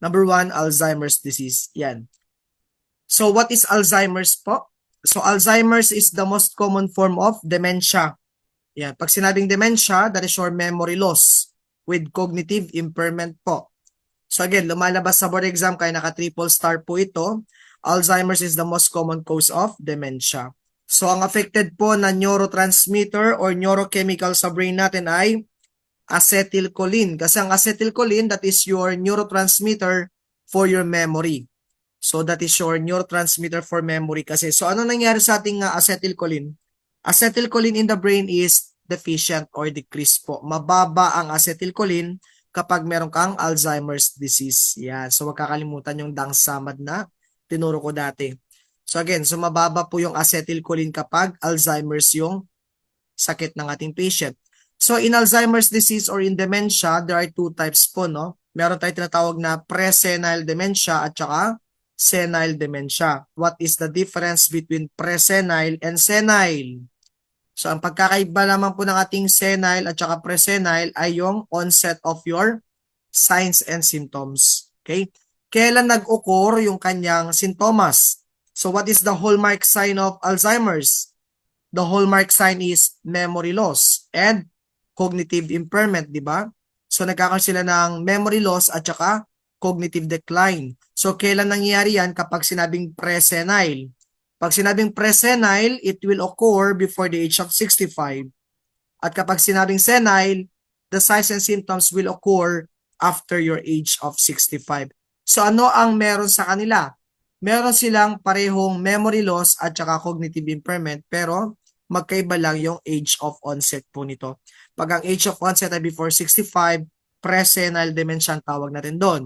Number 1, Alzheimer's disease. Yan. So what is Alzheimer's po? So Alzheimer's is the most common form of dementia. Yan. Pag sinabing dementia, that is your memory loss with cognitive impairment po. So again, lumalabas sa board exam kaya naka-triple star po ito. Alzheimer's is the most common cause of dementia. So ang affected po na neurotransmitter or neurochemical sa brain natin ay acetylcholine. Kasi ang acetylcholine, that is your neurotransmitter for your memory. So that is your neurotransmitter for memory kasi. So ano nangyari sa ating acetylcholine? Acetylcholine in the brain is deficient or decreased po. Mababa ang acetylcholine kapag meron kang Alzheimer's disease. Yan. So wag kakalimutan yung dangsamad na tinuro ko dati. So again, so mababa po yung acetylcholine kapag Alzheimer's yung sakit ng ating patient. So in Alzheimer's disease or in dementia, there are two types po, no? Meron tayong tinatawag na pre-senile dementia at saka senile dementia. What is the difference between pre-senile and senile? So ang pagkakaiba naman po ng ating senile at saka pre-senile ay yung onset of your signs and symptoms. Okay? Kailan nag-occur yung kanyang sintomas? So what is the hallmark sign of Alzheimer's? The hallmark sign is memory loss and cognitive impairment, di ba? So nagkakaroon sila ng memory loss at saka cognitive decline. So kailan nangyayari yan? Kapag sinabing pre-senile. Pag sinabing pre-senile, it will occur before the age of 65. At kapag sinabing senile, the signs and symptoms will occur after your age of 65. So ano ang meron sa kanila? Meron silang parehong memory loss at saka cognitive impairment pero magkaiba lang yung age of onset po nito. Pag ang age of onset ay before 65, pre-senile dementia ang tawag natin doon.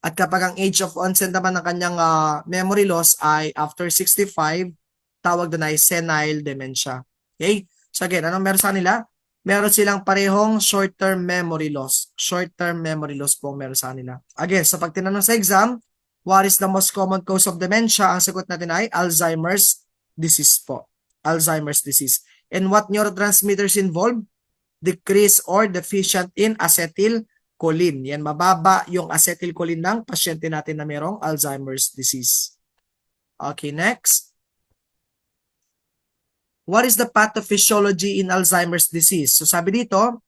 At kapag ang age of onset naman ng kanyang memory loss ay after 65, tawag doon ay senile dementia. Okay? So again, anong meron sa kanila? Meron silang parehong short-term memory loss. Short-term memory loss po meron sa kanila. Again, sa pagtinanong sa exam, what is the most common cause of dementia? Ang sagot natin ay Alzheimer's disease po. Alzheimer's disease. And what neurotransmitters involved? Decrease or deficient in acetylcholine. Yan, mababa yung acetylcholine ng pasyente natin na mayroong Alzheimer's disease. Okay, next. What is the pathophysiology in Alzheimer's disease? So sabi dito,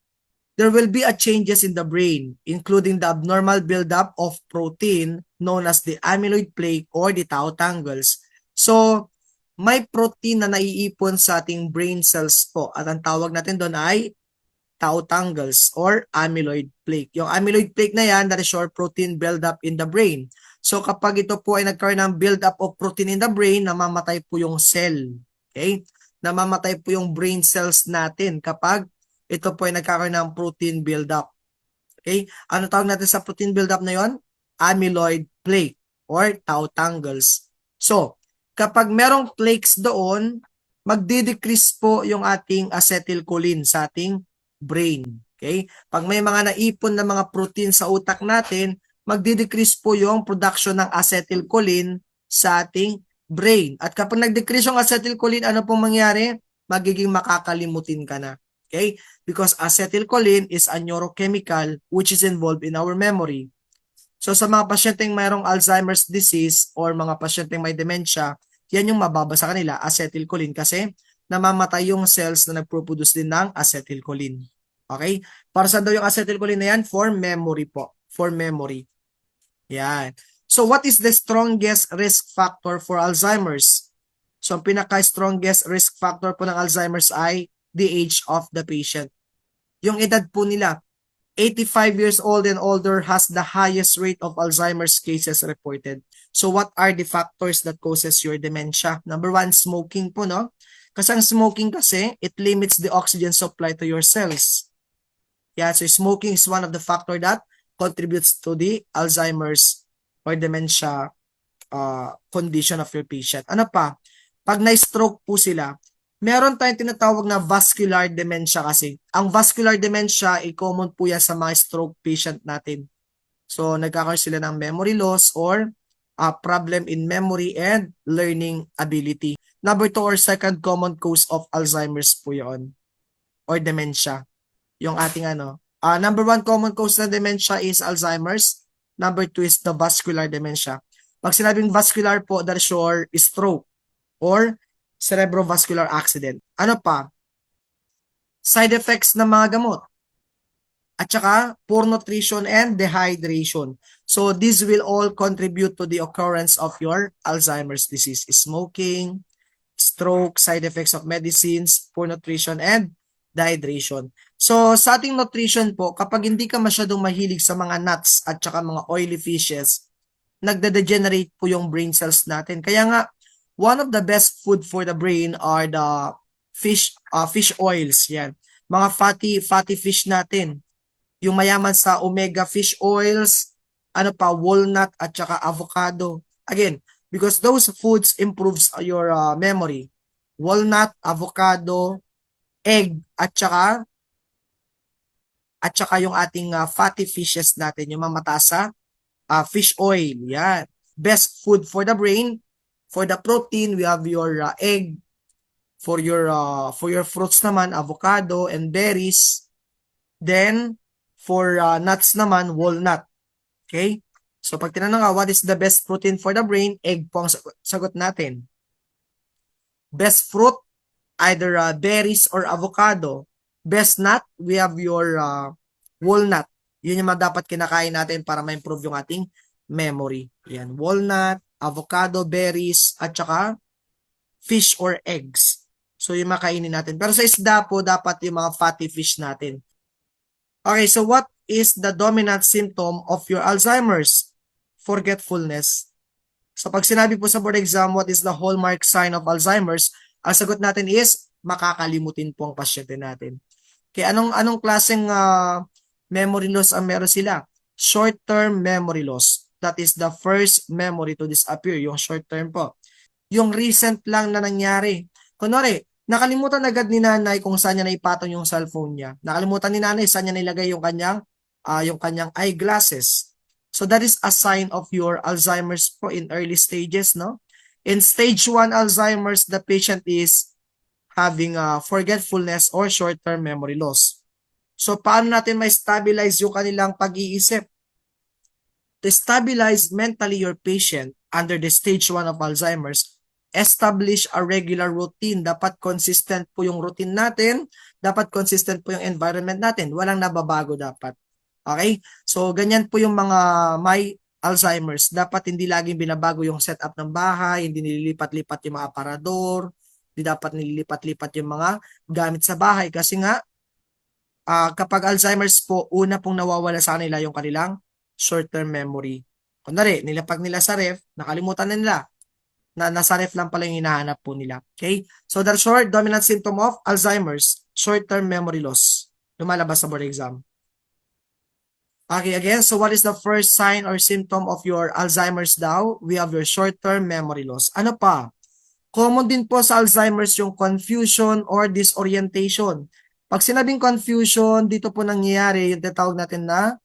there will be a changes in the brain, including the abnormal buildup of protein known as the amyloid plaque or the tau tangles. So, may protein na naiipon sa ating brain cells po at ang tawag natin doon ay tau tangles or amyloid plaque. Yung amyloid plaque na yan, that is your protein buildup in the brain. So kapag ito po ay nagkaroon ng buildup of protein in the brain, namamatay po yung cell. Okay? Namamatay po yung brain cells natin kapag ito po ay nagkakaroon ng protein buildup. Okay? Ano tawag natin sa protein buildup na yon? Amyloid plaque or tau tangles. So, kapag merong plaques doon, magdi-decrease po yung ating acetylcholine sa ating brain. Okay? Pag may mga naipon na mga protein sa utak natin, magdi-decrease po yung production ng acetylcholine sa ating brain. At kapag nag-decrease yung acetylcholine, ano pong mangyari? Magiging makakalimutin ka na. Okay? Because acetylcholine is a neurochemical which is involved in our memory. So sa mga pasyenteng mayroong Alzheimer's disease or mga pasyenteng may dementia, yan yung mababa sa kanila, acetylcholine, kasi namamatay yung cells na nagproproduce din ng acetylcholine. Okay? Para saan daw yung acetylcholine na yan? For memory po. For memory. Yan. So what is the strongest risk factor for Alzheimer's? So ang pinaka-strongest risk factor po ng Alzheimer's ay the age of the patient. Yung edad po nila, 85 years old and older has the highest rate of Alzheimer's cases reported. So what are the factors that causes your dementia? Number 1, smoking po, no? Kasi ang smoking kasi, it limits the oxygen supply to your cells. Yeah, so smoking is one of the factor that contributes to the Alzheimer's or dementia condition of your patient. Ano pa? Pag na-stroke po sila, meron tayong tinatawag na vascular dementia kasi. Ang vascular dementia, common po yan sa mga stroke patient natin. So, nagkakaroon sila ng memory loss or problem in memory and learning ability. Number 2 or second common cause of Alzheimer's po yun or dementia. Yung ating number 1 common cause na dementia is Alzheimer's. Number 2 is the vascular dementia. Pag sinabing vascular po, that is your stroke or cerebrovascular accident. Ano pa? Side effects ng mga gamot. At saka poor nutrition and dehydration. So this will all contribute to the occurrence of your Alzheimer's disease. Smoking, stroke, side effects of medicines, poor nutrition, and dehydration. So sa ating nutrition po, kapag hindi ka masyadong mahilig sa mga nuts at saka mga oily fishes, nagde-degenerate po yung brain cells natin. Kaya nga, one of the best food for the brain are the fish oils. Yan. Mga fatty fish natin. Yung mayaman sa omega fish oils, ano pa, walnut at saka avocado. Again, because those foods improves your memory. Walnut, avocado, egg, at saka yung ating fatty fishes natin, yung mamataas sa fish oil. Yan. Best food for the brain. For the protein, we have your egg. For your fruits naman, avocado and berries. Then, for nuts naman, walnut. Okay? So, pag tinanong nga, what is the best protein for the brain? Egg po ang sagot natin. Best fruit, either berries or avocado. Best nut, we have your walnut. Yun yung dapat kinakain natin para ma-improve yung ating memory. Yan, walnut, avocado, berries, at saka fish or eggs. So, yung makainin natin. Pero sa isda po, dapat yung mga fatty fish natin. Okay, so what is the dominant symptom of your Alzheimer's? Forgetfulness. So pag sinabi po sa board exam, what is the hallmark sign of Alzheimer's? Ang sagot natin is, makakalimutin po ang pasyente natin. Okay, anong klaseng memory loss ang meron sila? Short-term memory loss. That is the first memory to disappear, yung short-term po. Yung recent lang na nangyari. Kunwari, nakalimutan agad ni nanay kung saan niya naipatong yung cellphone niya. Nakalimutan ni nanay saan niya nilagay yung kanyang eyeglasses. So that is a sign of your Alzheimer's po in early stages, no? In stage 1 Alzheimer's, the patient is having forgetfulness or short-term memory loss. So paano natin ma-stabilize yung kanilang pag-iisip? To stabilize mentally your patient under the stage 1 of Alzheimer's, establish a regular routine. Dapat consistent po yung routine natin. Dapat consistent po yung environment natin. Walang nababago dapat. Okay? So, ganyan po yung mga may Alzheimer's. Dapat hindi laging binabago yung setup ng bahay, hindi nililipat-lipat yung mga aparador, hindi dapat nililipat-lipat yung mga gamit sa bahay. Kasi nga, kapag Alzheimer's po, una pong nawawala sa kanila yung kanilang short-term memory. Kunwari, nilapag nila sa ref, nakalimutan na nila na nasa ref lang pala yung hinahanap po nila. Okay? So, the short dominant symptom of Alzheimer's, short-term memory loss. Lumalabas sa board exam. Okay, again, so what is the first sign or symptom of your Alzheimer's daw? We have your short-term memory loss. Ano pa? Common din po sa Alzheimer's yung confusion or disorientation. Pag sinabing confusion, dito po nangyayari yung tinatawag natin na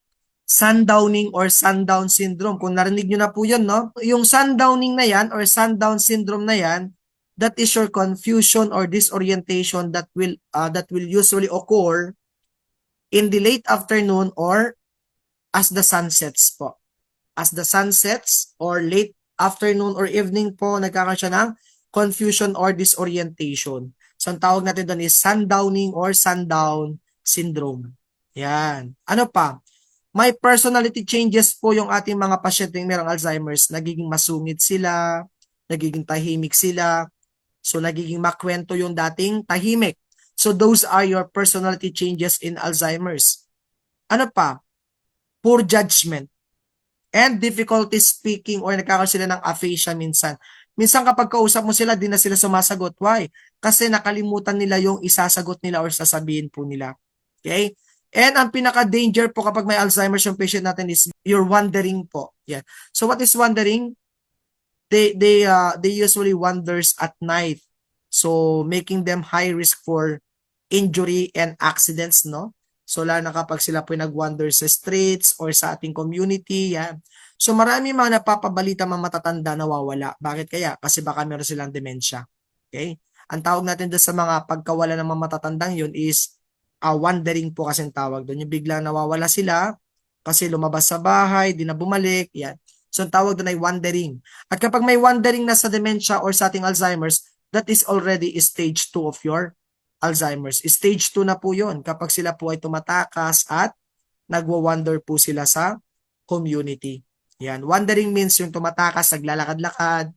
sundowning or sundown syndrome. Kung narinig nyo na po yun, no? Yung sundowning na yan or sundown syndrome na yan, that is your confusion or disorientation that will usually occur in the late afternoon or as the sun sets po. As the sun sets or late afternoon or evening po, nagkakaroon siya ng confusion or disorientation. So, ang tawag natin doon is sundowning or sundown syndrome. Yan. Ano pa? May personality changes po yung ating mga pasyenteng mayroong Alzheimer's. Nagiging masungit sila, nagiging tahimik sila, so nagiging makwento yung dating tahimik. So those are your personality changes in Alzheimer's. Ano pa? Poor judgment and difficulty speaking or nagkakaroon sila ng aphasia minsan. Minsan kapag kausap mo sila, di na sila sumasagot. Why? Kasi nakalimutan nila yung isasagot nila or sasabihin po nila. Okay? And ang pinaka-danger po kapag may Alzheimer's yung patient natin is you're wandering po. Yeah. So what is wandering? They usually wanders at night. So making them high risk for injury and accidents, no? So lalo na kapag sila po nag-wander sa streets or sa ating community, yan. So marami mga napapabalita mga matatanda nawawala. Bakit kaya? Kasi baka meron silang dementia. Okay? Ang tawag natin doon sa mga pagkawala ng mga matatandang yun is wandering po kasing tawag doon. Yung biglang nawawala sila, Kasi lumabas sa bahay, di na bumalik, yan. So, ang tawag doon ay wandering. At kapag may wandering na sa dementia or sa ating Alzheimer's, that is already stage 2 of your Alzheimer's. Stage 2 na po yun kapag sila po ay tumatakas at nagwa-wander po sila sa community. Yan. Wandering means yung tumatakas, naglalakad-lakad,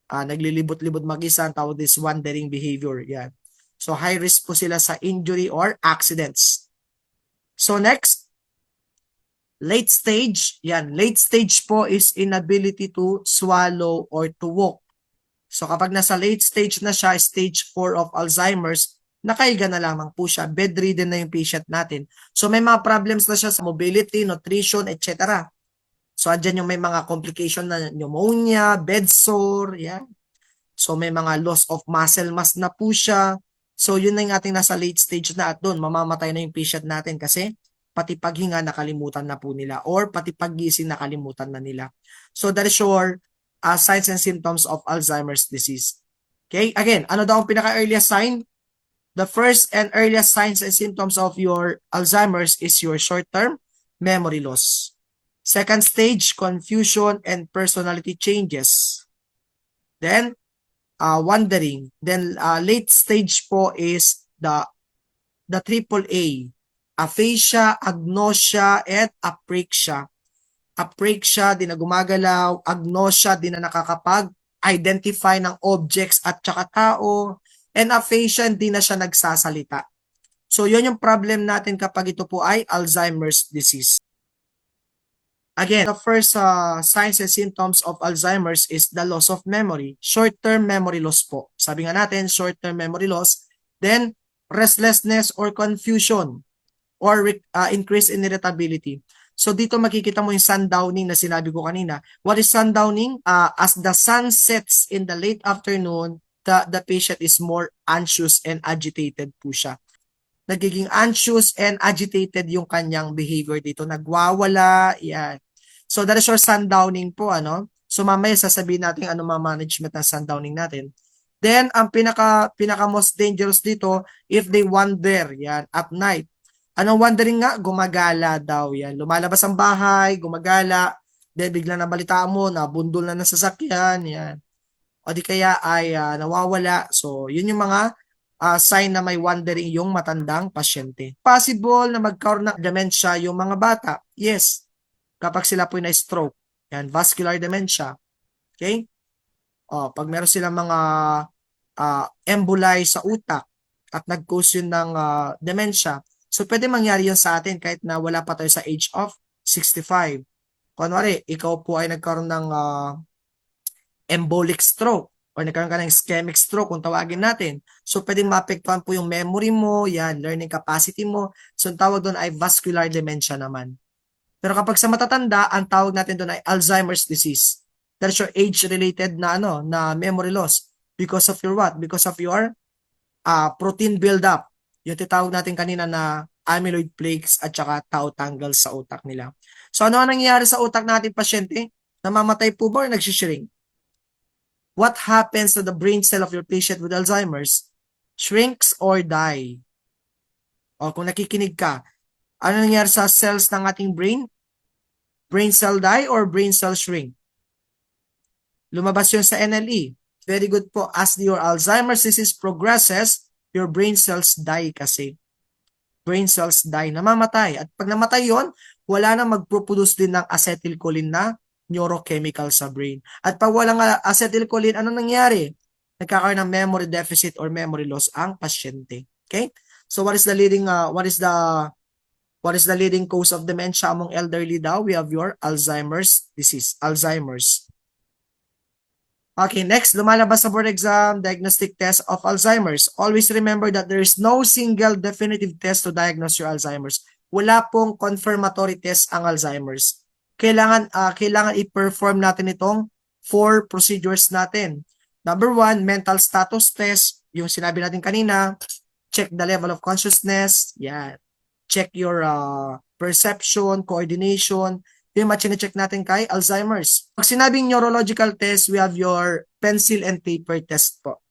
naglilibot-libot mag-isa, ang tawag is wandering behavior. Yan. So, high risk po sila sa injury or accidents. So, next, late stage. Yan. Late stage po is inability to swallow or to walk. So, kapag nasa late stage na siya, stage 4 of Alzheimer's, nakaiga na lamang po siya. Bedridden na yung patient natin. So, may mga problems na siya sa mobility, nutrition, etc. So, andyan yung may mga complication na pneumonia, bed sore, yan. So, may mga loss of muscle mass na po siya. So, yun na yung ating nasa late stage na at doon, mamamatay na yung patient natin kasi pati paghinga nakalimutan na po nila or pati paggising nakalimutan na nila. So, that is your signs and symptoms of Alzheimer's disease. Okay? Again, ano daw ang pinaka-earliest sign? The first and earliest signs and symptoms of your Alzheimer's is your short-term memory loss. Second stage, confusion and personality changes. Then, wandering. Then, late stage po is the triple A. Aphasia, agnosia, and apraxia. Apraxia, di na gumagalaw. Agnosia, di na nakakapag-identify ng objects at saka tao. And aphasia, di na siya nagsasalita. So, yun yung problem natin kapag ito po ay Alzheimer's disease. Again, the first signs and symptoms of Alzheimer's is the loss of memory. Short-term memory loss po. Sabi nga natin, short-term memory loss. Then, restlessness or confusion or increase in irritability. So dito makikita mo yung sundowning na sinabi ko kanina. What is sundowning? As the sun sets in the late afternoon, the patient is more anxious and agitated po siya. Nagiging anxious and agitated yung kanyang behavior dito. Nagwawala, yan. So that is your sundowning po, ano? So mamaya sasabihin natin ano ma-management ng sundowning natin. Then, ang pinaka most dangerous dito, if they wander, yan, at night. Anong wandering nga? Gumagala daw, yan. Lumalabas ang bahay, gumagala, then biglang nabalitaan mo na bundol na ng sasakyan, yan. O di kaya ay nawawala. So, yun yung mga sign na may wandering yung matandang pasyente. Possible na magkaroon ng dementia yung mga bata. Yes. Kapag sila po na stroke. Yan, vascular dementia. Okay? O, pag meron silang mga emboli sa utak at nag-cause yun ng dementia, so pwede mangyari yun sa atin kahit na wala pa tayo sa age of 65. Kunwari, ikaw po ay nagkaroon ng embolic stroke or nagkaroon ka ng ischemic stroke kung tawagin natin. So pwedeng maapektuhan po yung memory mo, yan, learning capacity mo. So ang tawag doon ay vascular dementia naman. Pero kapag sa matatanda, ang tawag natin doon ay Alzheimer's disease. That's your age-related na na memory loss. Because of your what? Because of your protein buildup. Yung titawag natin kanina na amyloid plaques at saka tau tangles sa utak nila. So ano ang nangyayari sa utak natin pasyente? Namamatay po ba o nagsishrink? What happens to the brain cell of your patient with Alzheimer's? Shrinks or die? O kung nakikinig ka, ano nangyayari sa cells ng ating brain? Brain cell die or brain cell shrink? Lumabas yun sa NLE. Very good po. As your Alzheimer's disease progresses, your brain cells die kasi. Brain cells die, namamatay. At pag namatay yon, wala na magproduce din ng acetylcholine na neurochemical sa brain. At pag walang acetylcholine, ano nangyari? Nagkakaroon ng memory deficit or memory loss ang pasyente. Okay? So what is the leading cause of dementia among elderly daw? We have your Alzheimer's disease. Alzheimer's. Okay, next, lumalabas sa board exam, diagnostic test of Alzheimer's. Always remember that there is no single definitive test to diagnose your Alzheimer's. Wala pong confirmatory test ang Alzheimer's. Kailangan i-perform natin itong 4 procedures natin. Number 1, mental status test. Yung sinabi natin kanina, check the level of consciousness. Yan. Check your perception, coordination. Yung check natin kay Alzheimer's. Pag sinabing neurological test, we have your pencil and paper test po.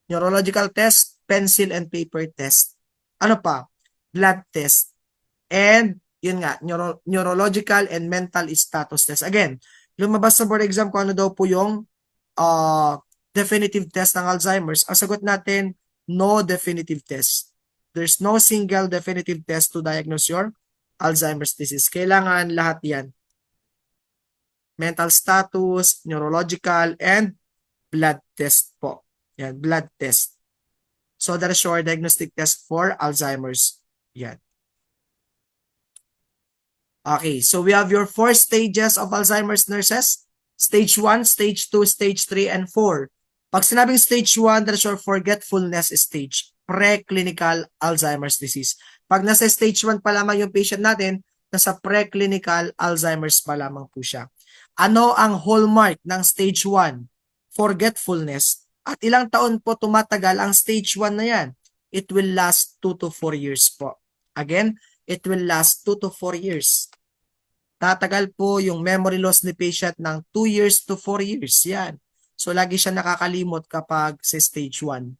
Neurological test, pencil and paper test. Ano pa? Blood test. And yun nga, neurological and mental status test. Again, lumabas sa board exam kung ano daw po yung definitive test ng Alzheimer's. Ang sagot natin, no definitive test. There's no single definitive test to diagnose your Alzheimer's disease. Kailangan lahat yan. Mental status, neurological, and blood test po. Yan, blood test. So that is your diagnostic test for Alzheimer's. Yan. Okay, so we have your 4 stages of Alzheimer's, nurses. Stage 1, Stage 2, Stage 3, and 4. Pag sinabing Stage 1, that is your forgetfulness stage, preclinical Alzheimer's disease. Pag nasa Stage 1 pa lamang yung patient natin, nasa preclinical Alzheimer's pa lamang po siya. Ano ang hallmark ng Stage 1? Forgetfulness. At ilang taon po tumatagal ang Stage 1 na yan? It will last 2 to 4 years po. Again, it will last 2 to 4 years. Tatagal po yung memory loss ni patient ng 2 years to 4 years. Yan. So, lagi siya nakakalimot kapag sa Stage 1.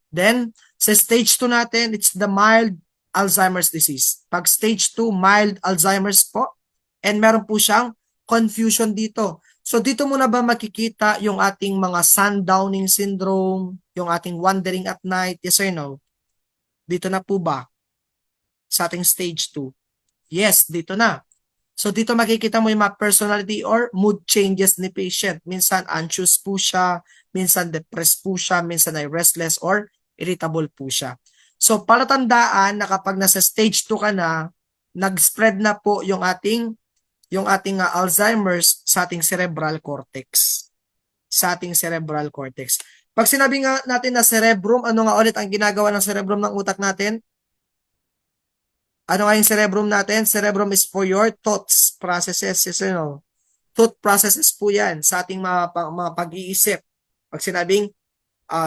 Then, sa Stage 2 natin, it's the mild Alzheimer's disease. Pag Stage 2, mild Alzheimer's po. And meron po siyang confusion dito. So, dito muna ba makikita yung ating mga sundowning syndrome, yung ating wandering at night? Yes or no? Dito na po ba? Sa ating Stage 2? Yes, dito na. So dito makikita mo yung mga personality or mood changes ni patient. Minsan anxious po siya, minsan depressed po siya, minsan ay restless or irritable po siya. So palatandaan na kapag nasa Stage 2 ka na, nag-spread na po yung ating Alzheimer's sa ating cerebral cortex. Sa ating cerebral cortex. Pag sinabi nga natin na cerebrum, ano nga ulit ang ginagawa ng cerebrum ng utak natin? Ano nga yung cerebrum natin? Cerebrum is for your thoughts, processes, you know. Thought processes po yan sa ating mga pag-iisip. Pag sinabing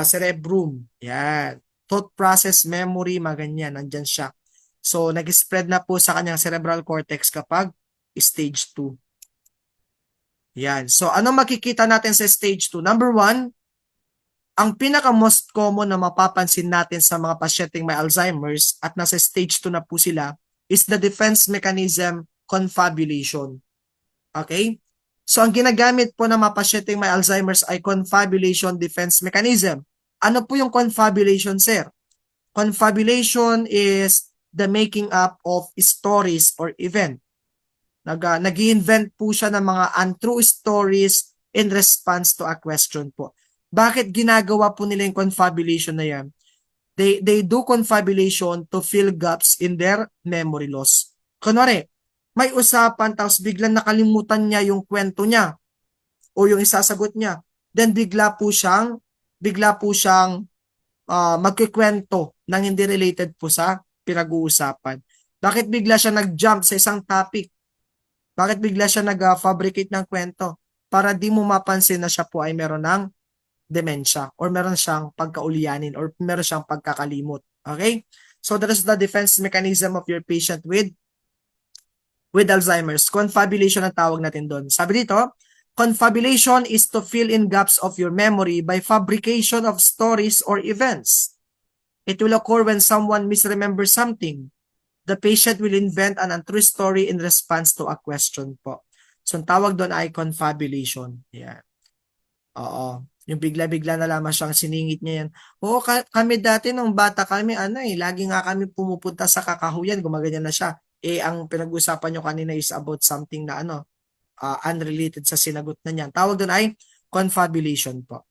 cerebrum, yan. Thought process, memory, mga ganyan, nandyan siya. So, nag-spread na po sa kanyang cerebral cortex kapag Stage 2. Yan. So, ano makikita natin sa Stage 2? Number 1, ang pinaka-most common na mapapansin natin sa mga pasyenteng may Alzheimer's at nasa Stage 2 na po sila is the defense mechanism confabulation. Okay? So, ang ginagamit po ng mga pasyenteng may Alzheimer's ay confabulation defense mechanism. Ano po yung confabulation, sir? Confabulation is the making up of stories or event. Nag-i-invent po siya ng mga untrue stories in response to a question po. Bakit ginagawa po nila yung confabulation na yan? They do confabulation to fill gaps in their memory loss. Kunwari, may usapan tapos biglang nakalimutan niya yung kwento niya o yung isasagot niya. Then bigla po siyang magkikwento ng hindi related po sa pinag-uusapan. Bakit bigla siya nag-jump sa isang topic? Bakit bigla siya nag-fabricate ng kwento? Para di mo mapansin na siya po ay meron ng dementia or meron siyang pagkaulianin or meron siyang pagkakalimot. Okay? So that is the defense mechanism of your patient with Alzheimer's. Confabulation ang tawag natin doon. Sabi dito, confabulation is to fill in gaps of your memory by fabrication of stories or events. It will occur when someone misremembers something. The patient will invent an untrue story in response to a question po. So ang tawag doon ay confabulation. Yeah. Oo. Yung bigla-bigla na lamang siyang siningit niya yan. Oo, kami dati nung bata kami, lagi nga kami pumupunta sa kakahuyan, gumaganyan na siya. Ang pinag-usapan nyo kanina is about something na unrelated sa sinagot na niyan. Tawag doon ay confabulation po.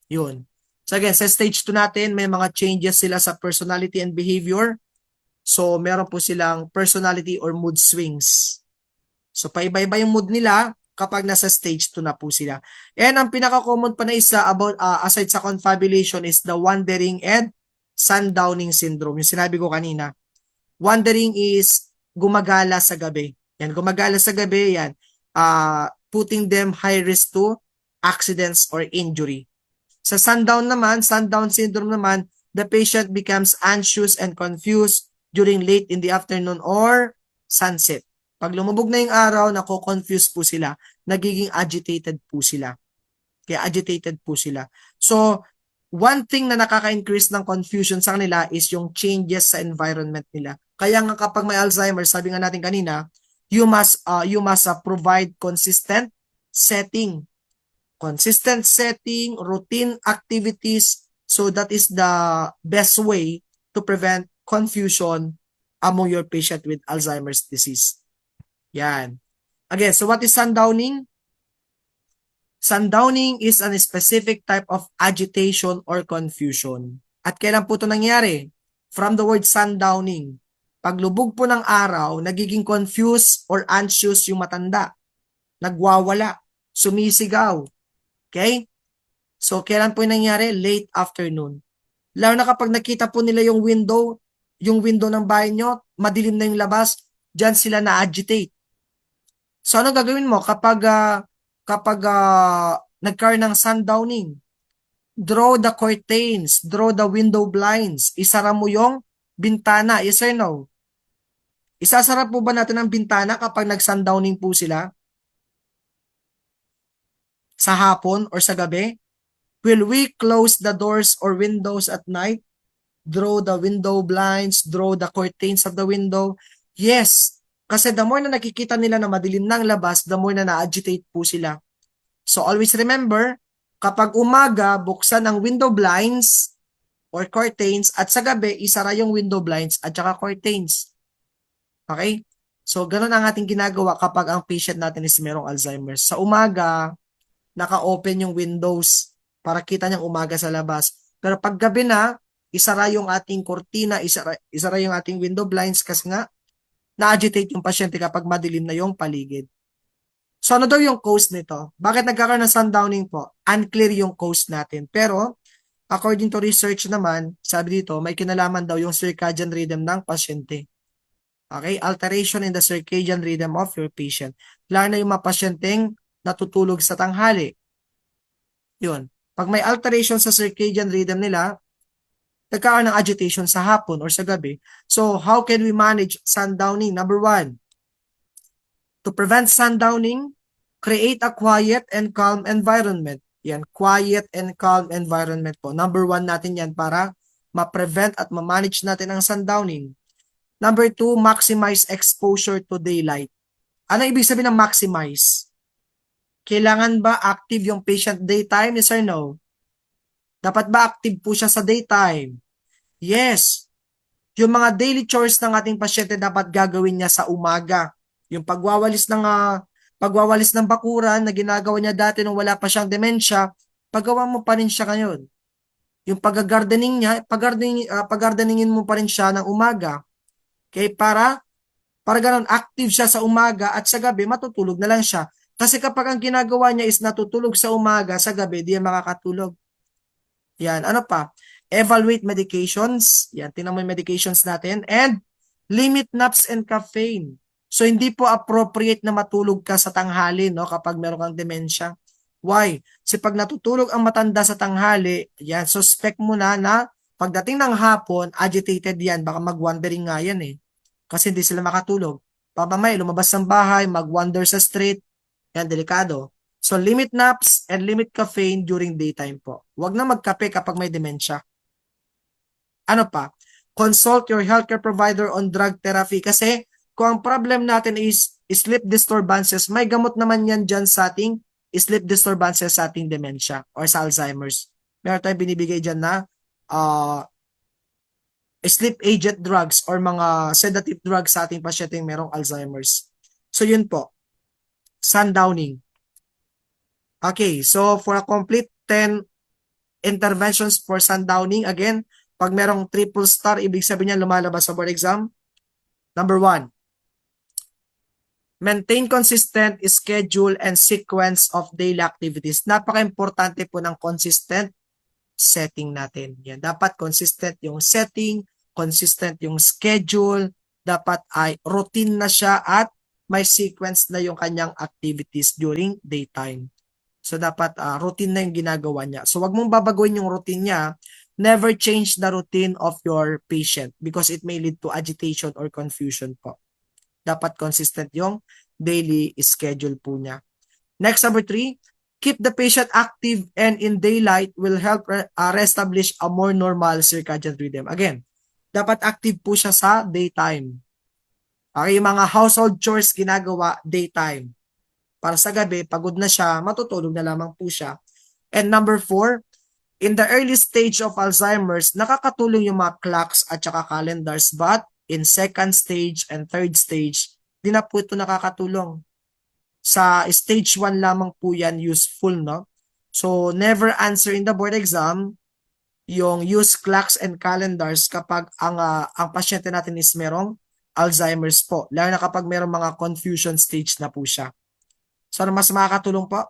Yun. So again, sa Stage 2 natin, may mga changes sila sa personality and behavior. So meron po silang personality or mood swings. So paiba-iba yung mood nila kapag nasa Stage 2 na po sila. And ang pinaka-common pa na isa about aside sa confabulation is the wandering and sundowning syndrome. Yung sinabi ko kanina. Wandering is gumagala sa gabi. Yan, gumagala sa gabi, yan. Putting them high risk to accidents or injury. Sa sundown syndrome naman, the patient becomes anxious and confused during late in the afternoon or sunset. Pag lumubog na yung araw, nako-confuse po sila. Nagiging agitated po sila. Kaya agitated po sila. So, one thing na nakaka-increase ng confusion sa kanila is yung changes sa environment nila. Kaya nga kapag may Alzheimer's, sabi nga natin kanina, you must provide consistent setting. Consistent setting, routine activities. So that is the best way to prevent confusion among your patient with Alzheimer's disease. Yan. Again, so what is sundowning? Sundowning is a specific type of agitation or confusion. At kailan po ito nangyari? From the word sundowning. Paglubog po ng araw, nagiging confused or anxious yung matanda. Nagwawala, sumisigaw. Okay? So, kailan po yung nangyari? Late afternoon. Lalo na kapag nakita po nila yung window ng bahay nyo, madilim na yung labas, dyan sila na-agitate. So, ano gagawin mo kapag nagkaroon ng sundowning? Draw the curtains, draw the window blinds. Isara mo yung bintana. Yes or no? Isasara po ba natin ang bintana kapag nag-sundowning po sila? Sa hapon or sa gabi? Will we close the doors or windows at night? Draw the window blinds, draw the curtains of the window? Yes. Kasi the more na nakikita nila na madilim ng labas, the more na na-agitate po sila. So always remember, kapag umaga, buksan ang window blinds or curtains at sa gabi, isara yung window blinds at saka curtains. Okay? So ganun ang ating ginagawa kapag ang patient natin is merong Alzheimer's. Sa umaga, naka-open yung windows para kita niyang umaga sa labas. Pero pag gabi na, isara yung ating kortina, isara yung ating window blinds kasi nga, na-agitate yung pasyente kapag madilim na yung paligid. So ano daw yung cause nito? Bakit nagkakaroon ng sundowning po? Unclear yung cause natin. Pero, according to research naman, sabi dito, may kinalaman daw yung circadian rhythm ng pasyente. Okay? Alteration in the circadian rhythm of your patient. Lalo na yung mga pasyenteng natutulog sa tanghali. Yun. Pag may alteration sa circadian rhythm nila, nagkakaroon ng agitation sa hapon or sa gabi. So, how can we manage sundowning? Number 1, to prevent sundowning, create a quiet and calm environment. Yan, quiet and calm environment po. Number 1 natin yan para ma-prevent at ma-manage natin ang sundowning. Number 2, maximize exposure to daylight. Ano ibig sabihin ng maximize? Kailangan ba active yung patient daytime? Yes or no? Dapat ba active po siya sa daytime? Yes. Yung mga daily chores ng ating pasyente dapat gagawin niya sa umaga. Yung pagwawalis ng bakuran na ginagawa niya dati nung wala pa siyang demensya, paggawa mo pa rin siya ngayon. Yung pag-gardening niya, pag-gardeningin mo pa rin siya ng umaga. Okay, para ganun, active siya sa umaga at sa gabi, matutulog na lang siya. Kasi kapag ang ginagawa niya is natutulog sa umaga, sa gabi, di yan makakatulog. Yan, ano pa? Evaluate medications. Yan, tingnan mo yung medications natin. And limit naps and caffeine. So, hindi po appropriate na matulog ka sa tanghali, no, kapag meron kang demensya. Why? Kasi pag natutulog ang matanda sa tanghali, yan, suspect mo na pagdating ng hapon, agitated yan. Baka mag-wandering nga yan eh. Kasi hindi sila makatulog. Pamamay, lumabas ng bahay, mag-wander sa street. Yan, delikado. So, limit naps and limit caffeine during daytime po. Huwag na magkape kapag may demensya. Ano pa? Consult your healthcare provider on drug therapy kasi kung ang problem natin is sleep disturbances, may gamot naman yan dyan sa ating sleep disturbances sa ating dementia or sa Alzheimer's. Meron tayong binibigay dyan na sleep agent drugs or mga sedative drugs sa ating pasyente merong Alzheimer's. So, yun po. Sundowning. Okay, so for a complete 10 interventions for sundowning, again, pag merong triple star, ibig sabihin niya lumalabas sa board exam. Number 1, maintain consistent schedule and sequence of daily activities. Napaka-importante po ng consistent setting natin. Yan, dapat consistent yung setting, consistent yung schedule, dapat ay routine na siya at may sequence na yung kanyang activities during daytime. So, dapat routine na yung ginagawa niya. So, wag mong babaguhin yung routine niya. Never change the routine of your patient because it may lead to agitation or confusion po. Dapat consistent yung daily schedule po niya. Next, number 3, keep the patient active and in daylight will help reestablish a more normal circadian rhythm. Again, dapat active po siya sa daytime. Okay, yung mga household chores ginagawa daytime. Para sa gabi, pagod na siya, matutulog na lamang po siya. And number 4, in the early stage of Alzheimer's, nakakatulong yung mga clocks at saka calendars, but in second stage and third stage, di na po ito nakakatulong. Sa stage 1 lamang po yan useful, no? So, never answer in the board exam yung use clocks and calendars kapag ang pasyente natin is merong Alzheimer's po. Lalo na kapag merong mga confusion stage na po siya. So, ano mas makakatulong po?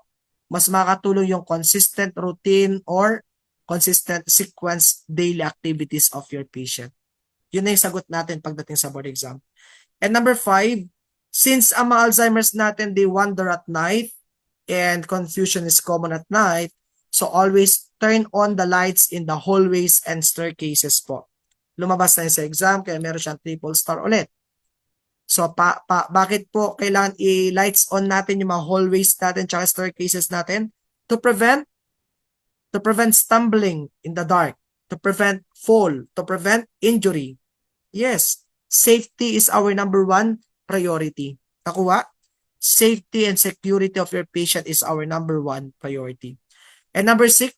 Mas makakatulong yung consistent routine or consistent sequence daily activities of your patient. Yun na yung sagot natin pagdating sa board exam. And number 5, since ang mga Alzheimer's natin, they wander at night and confusion is common at night, so always turn on the lights in the hallways and staircases po. Lumabas na yun sa exam, kaya meron siyang triple star ulit. So, bakit po kailangan i-lights on natin yung mga hallways natin tsaka staircases natin? To prevent stumbling in the dark, to prevent fall, to prevent injury. Yes, safety is our number 1 priority. Nakuha? Safety and security of your patient is our number 1 priority. And number 6,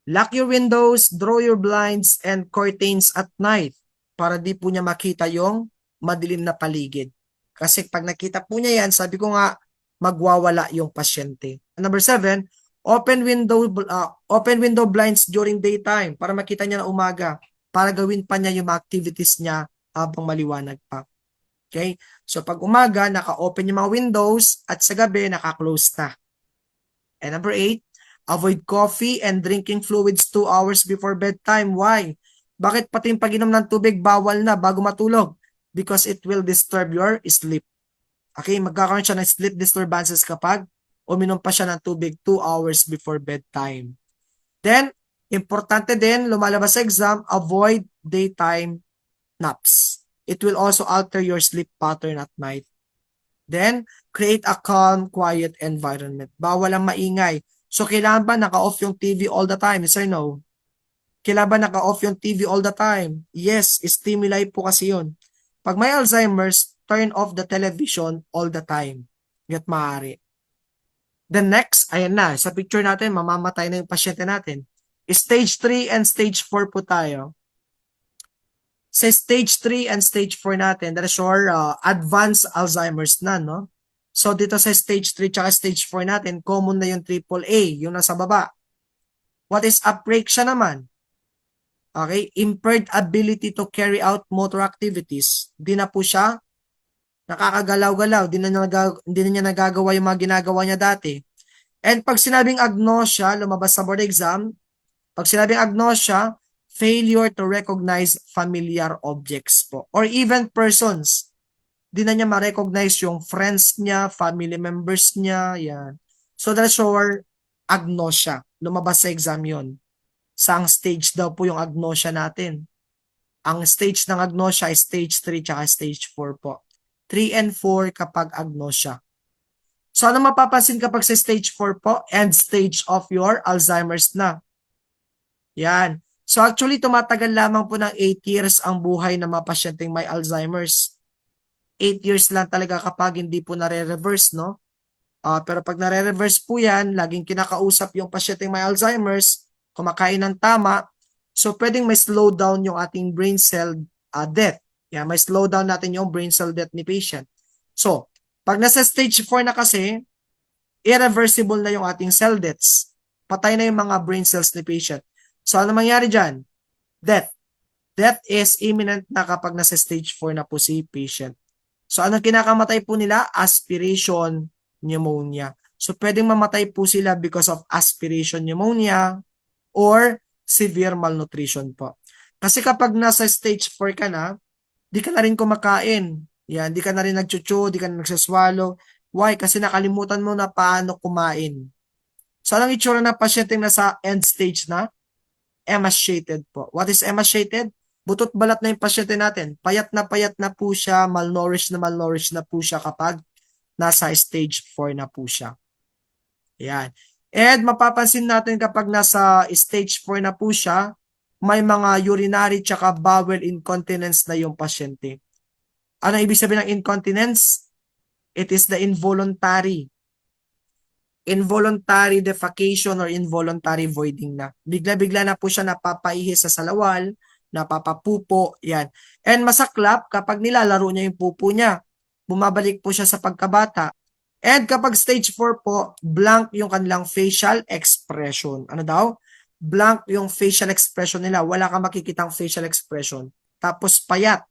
lock your windows, draw your blinds and curtains at night para di po niya makita yung madilim na paligid. Kasi pag nakita po niya yan, sabi ko nga, magwawala yung pasyente. Number 7, open window blinds during daytime para makita niya na umaga, para gawin pa niya yung activities niya habang maliwanag pa. Okay? So pag umaga, naka-open yung mga windows at sa gabi, naka-close na. And number 8, avoid coffee and drinking fluids 2 hours before bedtime. Why? Bakit pati yung pag-inom ng tubig bawal na bago matulog? Because it will disturb your sleep. Okay, magkakaroon siya ng sleep disturbances kapag uminom pa siya ng tubig 2 hours before bedtime. Then, importante din, lumalabas sa exam, avoid daytime naps. It will also alter your sleep pattern at night. Then, create a calm, quiet environment. Bawal ang maingay. So, kailangan ba naka-off yung TV all the time? Yes or no? Kailangan ba naka-off yung TV all the time? Yes, stimuli po kasi yun. Pag may Alzheimer's, turn off the television all the time. Get maaari. The next, ayan na, sa picture natin, mamamatay na yung pasyente natin. Stage 3 and stage 4 po tayo. Sa stage 3 and stage 4 natin, that is your advanced Alzheimer's na, no? So, dito sa stage 3 tsaka stage 4 natin, common na yung AAA, yung nasa baba. What is apraxia naman? Okay, impaired ability to carry out motor activities. Di na po siya nakakagalaw-galaw, di na niya nagagawa yung mga ginagawa niya dati. And pag sinabing agnosia, lumabas sa board exam, pag sinabing agnosia, failure to recognize familiar objects po. Or even persons. Di na niya ma-recognize yung friends niya, family members niya, yan. So that's your agnosia. Lumabas sa exam yon. Saang stage daw po yung agnosia natin? Ang stage ng agnosia ay stage 3 tsaka stage 4 po. 3 and 4 kapag agnosia. So ano mapapansin kapag sa stage 4 po? End stage of your Alzheimer's na. Yan. So actually tumatagal lamang po ng 8 years ang buhay ng mga pasyenteng may Alzheimer's. 8 years lang talaga kapag hindi po nare-reverse, no? Pero pag nare-reverse po yan, laging kinakausap yung pasyenteng may Alzheimer's, kumakain ng tama, so pwedeng may slow down yung ating brain cell death. Yeah, may slow down natin yung brain cell death ni patient. So, pag nasa stage 4 na kasi, irreversible na yung ating cell deaths. Patay na yung mga brain cells ni patient. So, ano mangyari dyan? Death. Death is imminent na kapag nasa stage 4 na po si patient. So, anong kinakamatay po nila? Aspiration pneumonia. So, pwedeng mamatay po sila because of aspiration pneumonia or severe malnutrition po. Kasi kapag nasa stage 4 ka na, di ka na rin kumakain. Yan, di ka na rin nagchuchu, di ka na nagsaswallow. Why? Kasi nakalimutan mo na paano kumain. So, anong itsura ng pasyente nasa end stage na? Emaciated po. What is emaciated? Butot balat na yung pasyente natin. Payat na po siya, malnourished na po siya kapag nasa stage 4 na po siya. Yan. And mapapansin natin kapag nasa stage 4 na po siya, may mga urinary tsaka bowel incontinence na yung pasyente. Ano ibig sabihin ng incontinence? It is the involuntary defecation or involuntary voiding na. Bigla-bigla na po siya napapaihi sa salawal, napapapupo, yan. And masaklap kapag nilalaro niya yung pupo niya. Bumabalik po siya sa pagkabata. And kapag stage 4 po, blank yung kanilang facial expression. Ano daw? Blank yung facial expression nila. Wala kang makikitang facial expression. Tapos payat.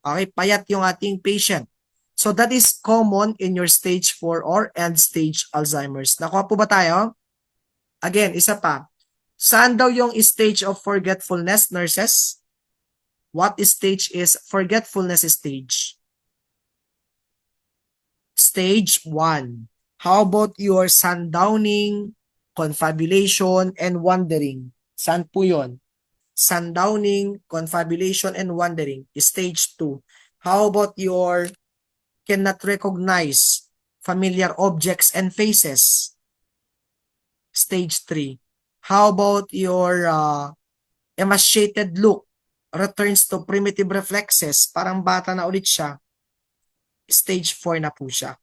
Okay, payat yung ating patient. So that is common in your stage 4 or end stage Alzheimer's. Nakuha po ba tayo? Again, isa pa. Saan daw yung stage of forgetfulness, nurses? What stage is forgetfulness stage? Stage 1. How about your sundowning, confabulation, and wandering? Saan po yun? Sundowning, confabulation, and wandering. Stage 2. How about your cannot recognize familiar objects and faces? Stage 3. How about your emaciated look? Returns to primitive reflexes. Parang bata na ulit siya. Stage 4 na po siya.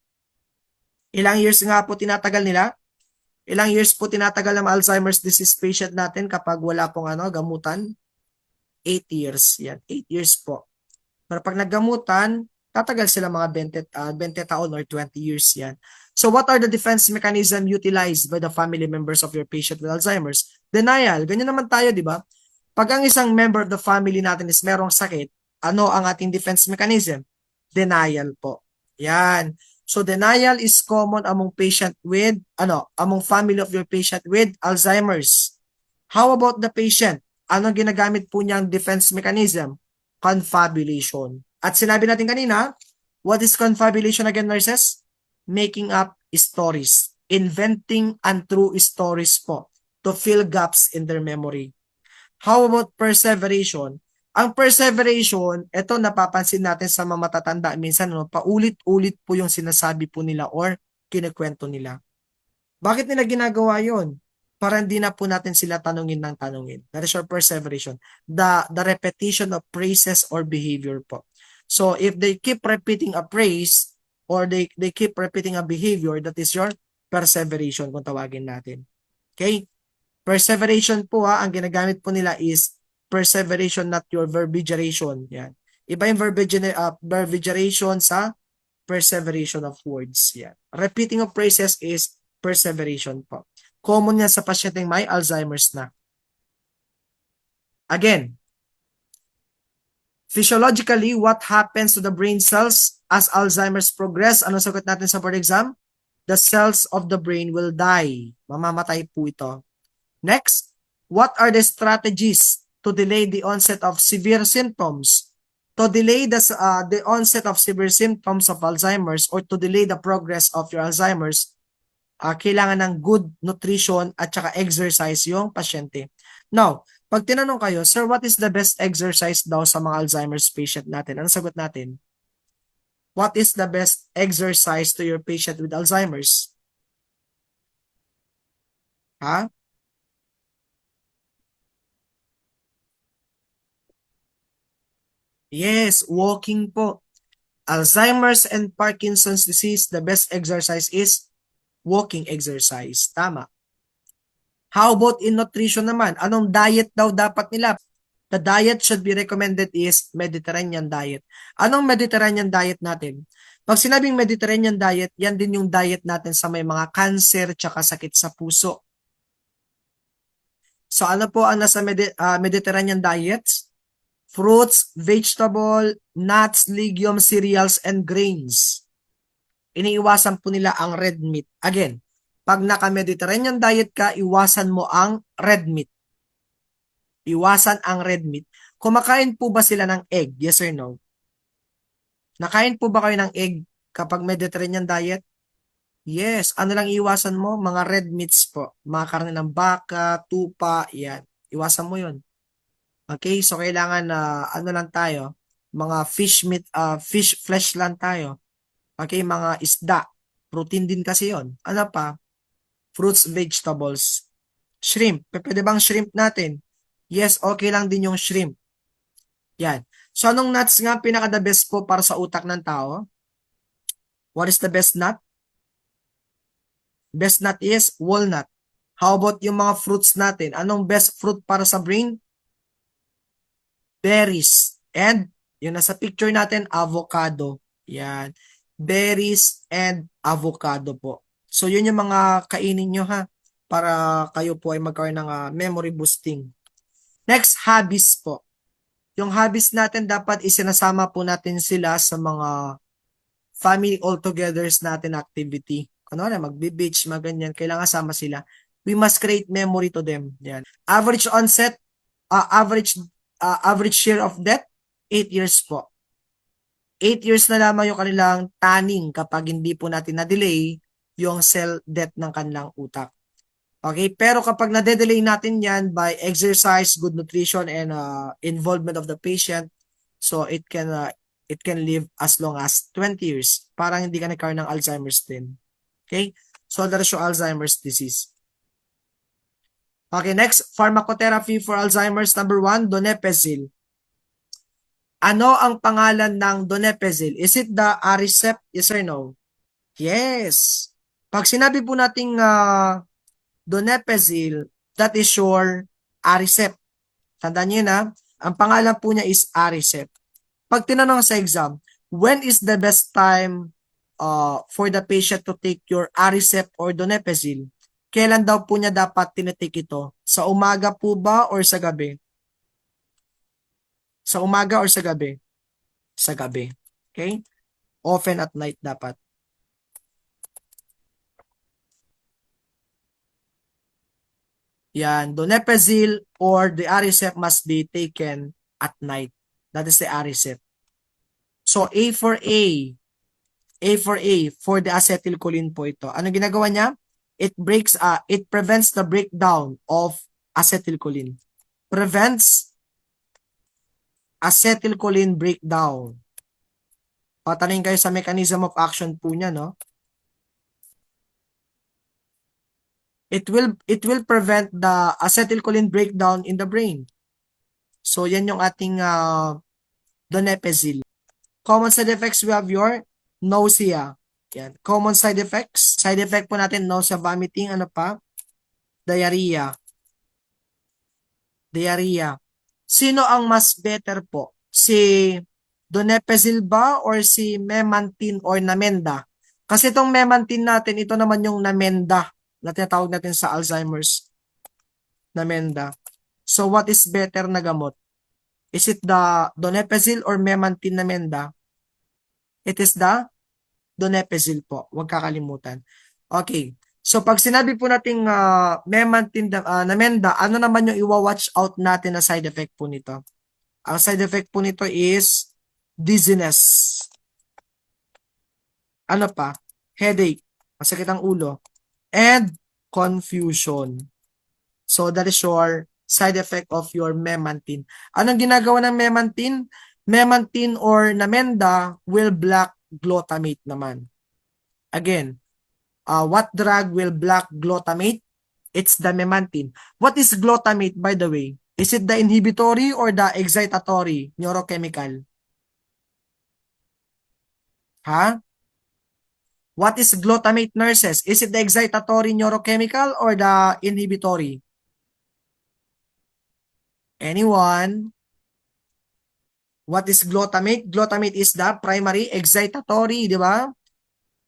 Ilang years nga po tinatagal nila? Ilang years po tinatagal ng Alzheimer's disease patient natin kapag wala pong gamutan? 8 years. Yan, 8 years po. Pero pag naggamutan, tatagal sila mga 20 taon or 20 years yan. So what are the defense mechanism utilized by the family members of your patient with Alzheimer's? Denial. Ganyan naman tayo, di ba? Pag ang isang member of the family natin is merong sakit, ano ang ating defense mechanism? Denial po. Yan. So denial is common among patient with, among family of your patient with Alzheimer's. How about the patient? Anong ginagamit po niyang defense mechanism? Confabulation. At sinabi natin kanina, what is confabulation again, nurses? Making up stories. Inventing untrue stories po to fill gaps in their memory. How about perseveration? Ang perseveration, ito napapansin natin sa mga matatanda. Minsan, paulit-ulit po yung sinasabi po nila or kinikwento nila. Bakit nila ginagawa yon? Para hindi na po natin sila tanungin ng tanungin. That is your perseveration. The repetition of praises or behavior po. So, if they keep repeating a praise or they keep repeating a behavior, that is your perseveration kung tawagin natin. Okay? Perseveration po ang ginagamit po nila is perseveration, not your verbigeration. Yan. Iba yung verbigeration sa perseveration of words. Yan. Repeating of phrases is perseveration po. Common yan sa pasyenteng may Alzheimer's na. Again, physiologically, what happens to the brain cells as Alzheimer's progress? Anong sagot natin sa board exam? The cells of the brain will die. Mamamatay po ito. Next, what are the strategies to delay the onset of severe symptoms? To delay the onset of severe symptoms of Alzheimer's or to delay the progress of your Alzheimer's, kailangan ng good nutrition at saka exercise yung pasyente. Now, pag tinanong kayo, sir, what is the best exercise daw sa mga Alzheimer's patient natin? Ano sagot natin? What is the best exercise to your patient with Alzheimer's? Ha? Yes, walking po. Alzheimer's and Parkinson's disease, the best exercise is walking exercise. Tama. How about in nutrition naman? Anong diet daw dapat nila? The diet should be recommended is Mediterranean diet. Anong Mediterranean diet natin? Pag sinabing Mediterranean diet, yan din yung diet natin sa may mga cancer tsaka sakit sa puso. So ano po ang nasa Mediterranean diets? Fruits, vegetable, nuts, legumes, cereals, and grains. Iniiwasan po nila ang red meat. Again, pag naka-Mediterranean diet ka, iwasan mo ang red meat. Iwasan ang red meat. Kumakain po ba sila ng egg? Yes or no? Nakain po ba kayo ng egg kapag Mediterranean diet? Yes. Ano lang iwasan mo? Mga red meats po. Mga karne ng baka, tupa, yan. Iwasan mo yun. Okay, so kailangan ano lang tayo, mga fish meat, fish flesh lang tayo. Okay, mga isda. Protein din kasi yon. Ano pa? Fruits, vegetables. Shrimp. Pwede bang shrimp natin? Yes, okay lang din yung shrimp. Yan. So, anong nuts nga pinaka-the best po para sa utak ng tao? What is the best nut? Best nut is walnut. How about yung mga fruits natin? Anong best fruit para sa brain? Berries. And, yung nasa picture natin, avocado. Yan. Berries and avocado po. So, yun yung mga kainin nyo ha, para kayo po ay magkaroon ng memory boosting. Next, hobbies po. Yung hobbies natin dapat isinasama po natin sila sa mga family all-togethers natin activity. Ano na, magbe-beach, maganyan, kailangan sama sila. We must create memory to them. Yan. Average onset, average year of death, 8 years po. 8 years na lamang yung kanilang tanning kapag hindi po natin na-delay yung cell death ng kanilang utak. Okay, pero kapag na-delay natin yan by exercise, good nutrition, and involvement of the patient, so it can live as long as 20 years. Parang hindi ka nagkaroon ng Alzheimer's din. Okay, so that is yung Alzheimer's disease. Okay, next, pharmacotherapy for Alzheimer's. Number 1, donepezil. Ano ang pangalan ng donepezil? Is it the Aricept? Yes or no? Yes. Pag sinabi po nating donepezil, that is your Aricept. Tandaan niyo na, ang pangalan po niya is Aricept. Pag tinanong sa exam, when is the best time for the patient to take your Aricept or donepezil? Kailan daw po niya dapat tinitake ito? Sa umaga po ba or sa gabi? Sa umaga or sa gabi? Sa gabi. Okay? Often at night dapat. Yan, donepezil or the Aricept must be taken at night. That is the Aricept. So A for A. A for A for the acetylcholine po ito. Ano ginagawa niya? It prevents the breakdown of acetylcholine. Prevents acetylcholine breakdown. Patanong kayo sa mechanism of action po niya, no? It will prevent the acetylcholine breakdown in the brain. So yan yung ating donepezil. Common side effects, we have your nausea. Yan. Common side effects. Side effect po natin, nausea, vomiting, ano pa? Diarrhea. Diarrhea. Sino ang mas better po? Si donepezil ba or si memantine or namenda? Kasi itong memantine natin, ito naman yung namenda na tinatawag natin sa Alzheimer's. Namenda. So what is better na gamot? Is it the donepezil or memantine namenda? It is the donepezil po. Huwag kakalimutan. Okay. So pag sinabi po nating memantine namenda, ano naman yung iwa-watch out natin na side effect po nito? Ang side effect po nito is dizziness. Ano pa? Headache. Masakit ang ulo. And confusion. So that is your side effect of your memantine. Anong ginagawa ng memantine? Memantine or namenda will block glutamate naman. Again, what drug will block glutamate? It's the memantine. What is glutamate, by the way? Is it the inhibitory or the excitatory neurochemical? Ha? What is glutamate, nurses? Is it the excitatory neurochemical or the inhibitory? Anyone? What is glutamate? Glutamate is the primary excitatory, di ba?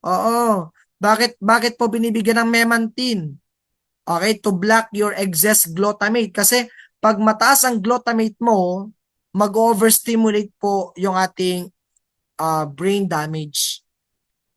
Oo. Bakit po binibigyan ng memantine? Okay, to block your excess glutamate. Kasi pag mataas ang glutamate mo, mag-overstimulate po yung ating brain damage.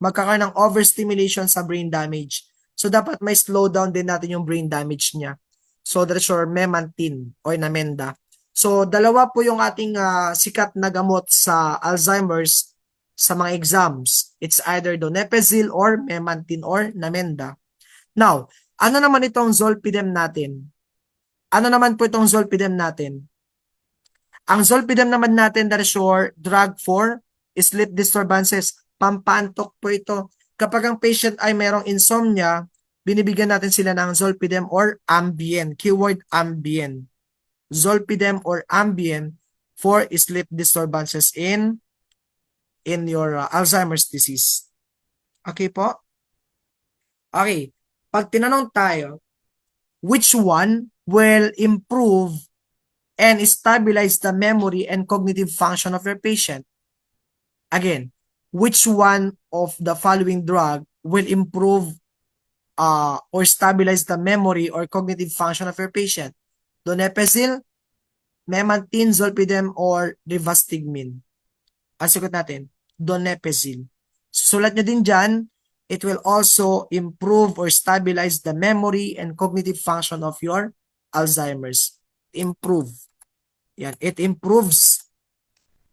Magkakaroon ng overstimulation sa brain damage. So, dapat may slow down din natin yung brain damage niya. So, that's your memantine or namenda. So, dalawa po yung ating sikat na gamot sa Alzheimer's sa mga exams. It's either donepezil or memantine or namenda. Now, ano naman itong zolpidem natin? Ano naman po itong zolpidem natin? Ang zolpidem naman natin, that is your drug for sleep disturbances. Pampantok po ito. Kapag ang patient ay mayroong insomnia, binibigyan natin sila ng zolpidem or Ambien. Keyword Ambien. zolpidem or Ambien for sleep disturbances in your Alzheimer's disease. Okay po? Okay. Pag tinanong tayo, which one will improve and stabilize the memory and cognitive function of your patient? Again, which one of the following drug will improve or stabilize the memory or cognitive function of your patient? Donepezil, memantine, zolpidem, or rivastigmine? Ang sagot natin, donepezil. Sulat nyo din dyan, it will also improve or stabilize the memory and cognitive function of your Alzheimer's. Improve. Yan. It improves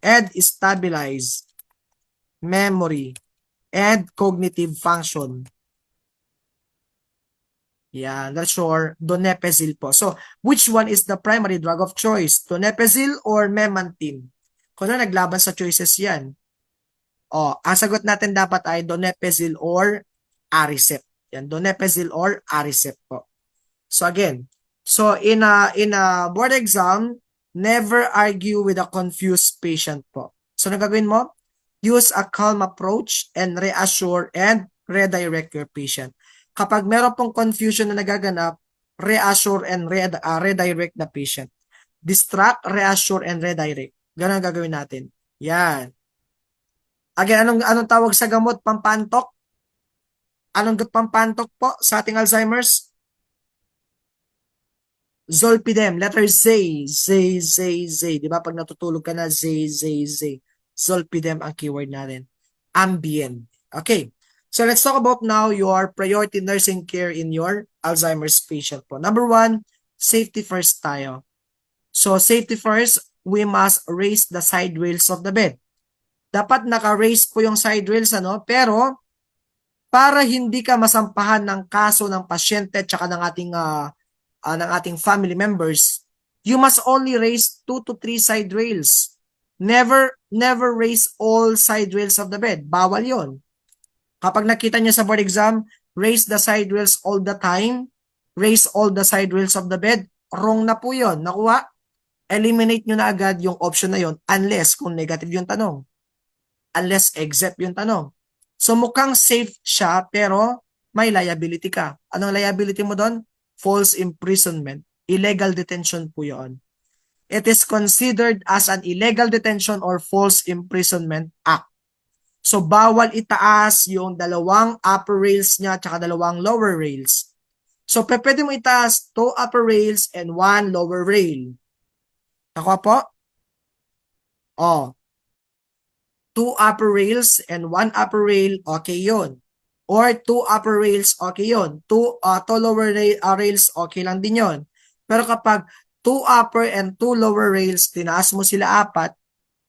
and stabilize memory and cognitive function. Yan. That's your donepezil po. So, which one is the primary drug of choice? Donepezil or memantine? Kung ano naglaban sa choices yan. Ang sagot natin dapat ay donepezil or Aricept. Yan, donepezil or Aricept po. So again, in a board exam, never argue with a confused patient po. So nagagawin mo? Use a calm approach and reassure and redirect your patient. Kapag meron pong confusion na nagaganap, reassure and redirect the patient. Distract, reassure, and redirect. Ganun ang gagawin natin. Yan. Again, anong tawag sa gamot pampantok? Anong pampantok po sa ating Alzheimer's? Zolpidem, letter Z. Z. Di ba? Pag natutulog ka na, Z. Zolpidem ang keyword natin. Ambien. Okay. So let's talk about now your priority nursing care in your Alzheimer's patient po. Number 1, safety first tayo. So safety first, we must raise the side rails of the bed. Dapat naka-raise po yung side rails, pero para hindi ka masampahan ng kaso ng pasyente at saka ng ating family members, you must only raise 2 to 3 side rails. Never raise all side rails of the bed. Bawal yon. Kapag nakita niyo sa board exam, raise the side rails all the time, raise all the side rails of the bed, wrong na po yon. Nakuha? Eliminate nyo na agad yung option na yon unless kung negative yung tanong. Unless except yung tanong. So mukhang safe siya pero may liability ka. Anong liability mo doon? False imprisonment. Illegal detention po yun. It is considered as an illegal detention or false imprisonment act. So bawal itaas yung dalawang upper rails niya at dalawang lower rails. So pwede mo itaas 2 upper rails and 1 lower rail. Nakuha po? 2 upper rails and 1 upper rail, okay yun. Or 2 upper rails, okay yun. 2 lower rails, okay lang din yun. Pero kapag 2 upper and 2 lower rails, tinaas mo sila 4,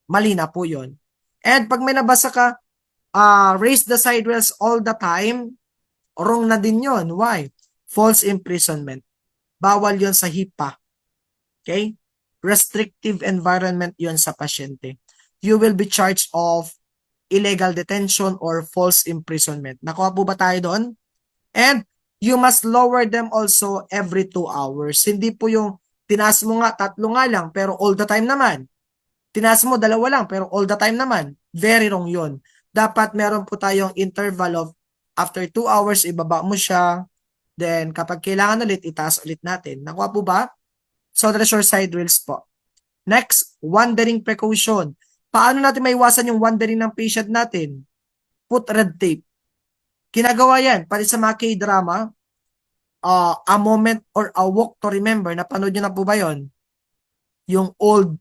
mali na po yun. And pag may nabasa ka, raise the side rails all the time, wrong na din yun. Why? False imprisonment. Bawal yun sa HIPAA. Okay? Restrictive environment yun sa pasyente. You will be charged of illegal detention or false imprisonment. Nakuha po ba tayo doon? And you must lower them also every 2 hours. Hindi po yung tinaas mo nga, 3 nga lang, pero all the time naman. Tinaas mo 2 lang, pero all the time naman. Very wrong yun. Dapat meron po tayong interval of after 2 hours, ibaba mo siya. Then kapag kailangan ulit, itaas ulit natin. Nakuha po ba? So that's your side rails po. Next, wandering precaution. Paano natin maiwasan yung wandering ng patient natin? Put red tape. Ginagawa yan, pati sa mga K-drama, A Moment or A Walk to Remember, napanood nyo na po ba yun? Yung old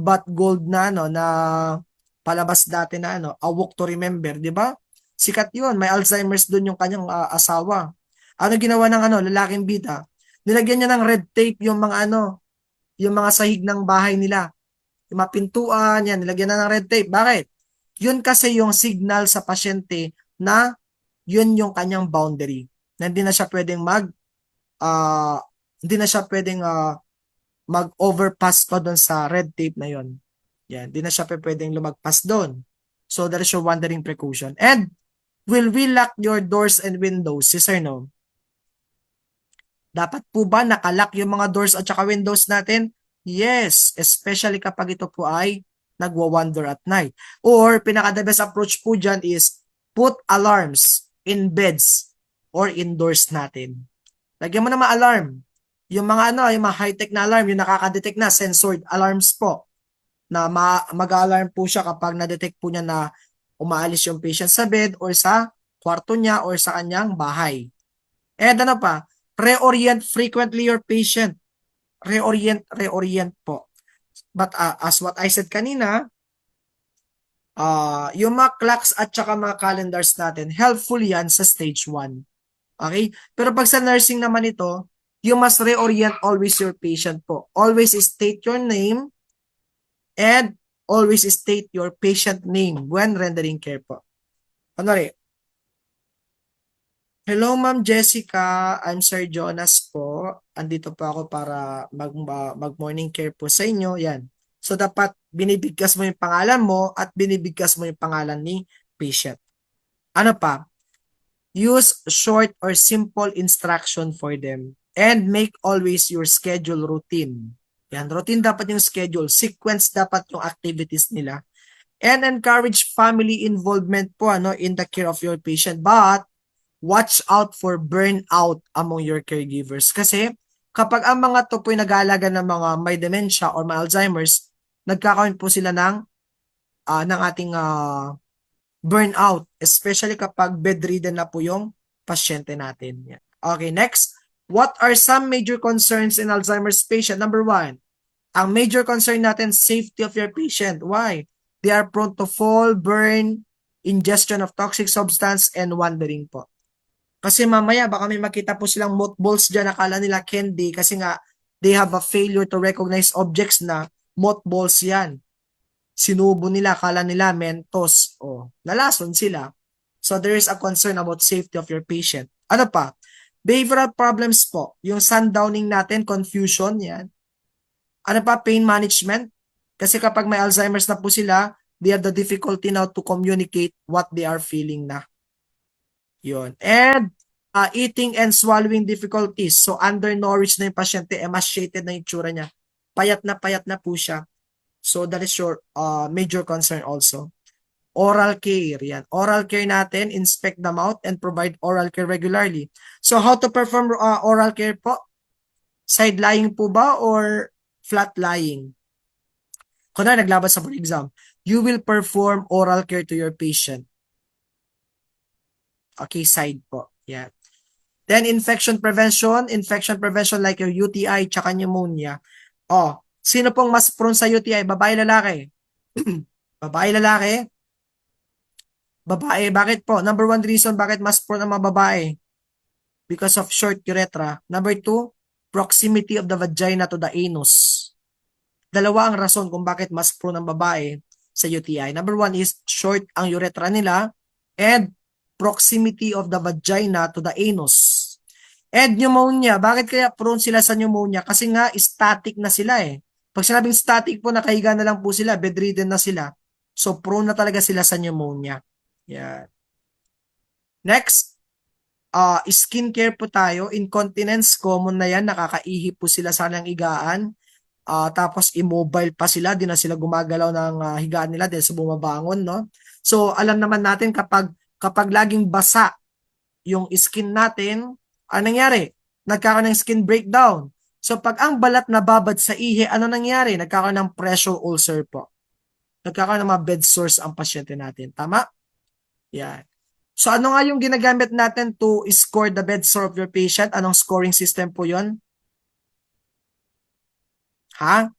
but gold na, na palabas dati na, A Walk to Remember, di ba? Sikat yun, may Alzheimer's dun yung kanyang asawa. Ano ginawa ng lalaking bida? Nilagyan niya ng red tape yung mga yung mga sahig ng bahay nila. Yung mga pintuan, yan, nilagyan na ng red tape. Bakit? Yun kasi yung signal sa pasyente na yun yung kanyang boundary. Na hindi na siya pwedeng mag-overpass pa doon sa red tape na yun. Yan, hindi na siya pwedeng lumagpas doon. So, that is your wandering precaution. And, will we lock your doors and windows? Yes or no? Dapat po ba nakalock yung mga doors at saka windows natin? Yes, especially kapag ito po ay nagwa-wander at night. Or pinaka-the best approach po dyan is put alarms in beds or indoors natin. Lagyan mo na mga alarm. Yung mga yung mga high-tech na alarm, yung nakaka-detect na sensored alarms po na mag-alarm po siya kapag na-detect po niya na umaalis yung patient sa bed or sa kwarto niya or sa kanyang bahay. And ano pa, reorient frequently your patient. Reorient po. But as what I said kanina, yung mga clocks at saka mga calendars natin, helpful yan sa stage 1. Okay? Pero pag sa nursing naman ito, you must reorient always your patient po. Always state your name and always state your patient name when rendering care po. Kunwari, hello Ma'am Jessica, I'm Sir Jonas po. Andito po ako para mag-morning care po sa inyo. Yan. So dapat binibigkas mo yung pangalan mo at binibigkas mo yung pangalan ni patient. Ano pa? Use short or simple instruction for them and make always your schedule routine. Yan, routine dapat yung schedule. Sequence dapat yung activities nila. And encourage family involvement po in the care of your patient. But watch out for burnout among your caregivers. Kasi kapag ang mga to po ay nag-aalaga ng mga may dementia or may Alzheimer's, nagkakaroon po sila ng ating burnout, especially kapag bedridden na po yung pasyente natin. Yan. Okay, next. What are some major concerns in Alzheimer's patient? Number 1, ang major concern natin, safety of your patient. Why? They are prone to fall, burn, ingestion of toxic substance, and wandering po. Kasi mamaya baka may makita po silang mothballs dyan, akala nila candy kasi nga they have a failure to recognize objects na mothballs yan. Sinubo nila, akala nila Mentos. Nalason sila. So there is a concern about safety of your patient. Ano pa? Behavioral problems po. Yung sundowning natin, confusion, yan. Ano pa? Pain management. Kasi kapag may Alzheimer's na po sila, they have the difficulty now to communicate what they are feeling na. Yun. And eating and swallowing difficulties. So undernourished na yung pasyente, emaciated na yung tsura niya. Payat na po siya. So that is your major concern also. Oral care, yan. Oral care natin, inspect the mouth and provide oral care regularly. So how to perform oral care po? Side lying po ba or flat lying? Kung na naglabas sa board exam, you will perform oral care to your patient. Okay, side po. Yan. Then infection prevention like your UTI tsaka pneumonia. Sino pong mas prone sa UTI? Babae, lalaki? Babae, lalaki? Babae. Bakit po? Number 1 reason bakit mas prone ang mga babae. Because of short urethra. Number 2, proximity of the vagina to the anus. Dalawa ang rason kung bakit mas prone ang babae sa UTI. Number 1 is short ang urethra nila and proximity of the vagina to the anus. And pneumonia. Bakit kaya prone sila sa pneumonia? Kasi nga static na sila eh. Pag sinabing static po, nakahiga na lang po sila, bedridden na sila. So prone na talaga sila sa pneumonia. Yan. Next, skincare po tayo. Incontinence, common na yan. Nakakaihi po sila sa kanilang higaan. Tapos immobile pa sila. Di na sila gumagalaw ng higaan nila dahil sa bumabangon. No? So alam naman natin kapag laging basa yung skin natin, ano nangyari? Nagkakaroon ng skin breakdown. So pag ang balat nababad sa ihi, ano nangyari? Nagkakaroon ng pressure ulcer po. Nagkakaroon ng mga bed sores ang pasyente natin. Tama? Yan. So ano nga yung ginagamit natin to score the bed sore of your patient? Anong scoring system po yon? Ha?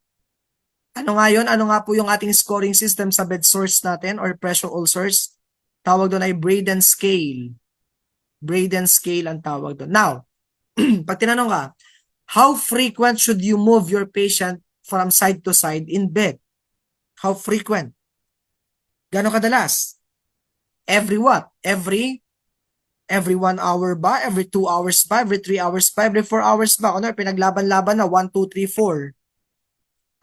Ano nga yun? Ano nga po yung ating scoring system sa bed sores natin or pressure ulcers? Tawag doon ay Braden scale. Braden scale ang tawag doon. Now, pag tinanong ka, how frequent should you move your patient from side to side in bed? How frequent? Gano'ng kadalas? Every what? Every 1 hour ba? Every 2 hours ba? Every 3 hours ba? Every 4 hours ba? Ano, pinaglaban-laban na 1, 2, 3, 4.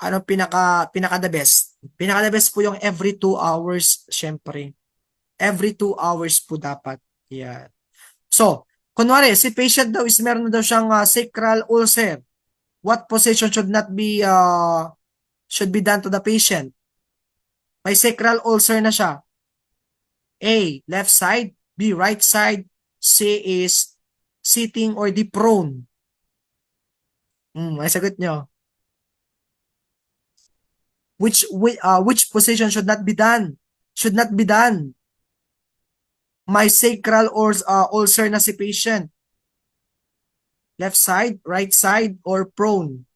Ano pinaka the best? Pinaka the best po yung every 2 hours, syempre. Every 2 hours po dapat. Yan. So, kunwari, si patient daw is meron na daw siyang sacral ulcer. what position should be done to the patient? May sacral ulcer na siya. A, left side. B, right side. C is sitting or the prone. Ay sagot nyo. Which position should not be done? Should not be done. May sacral or ulcer na si patient. Left side, right side, or prone?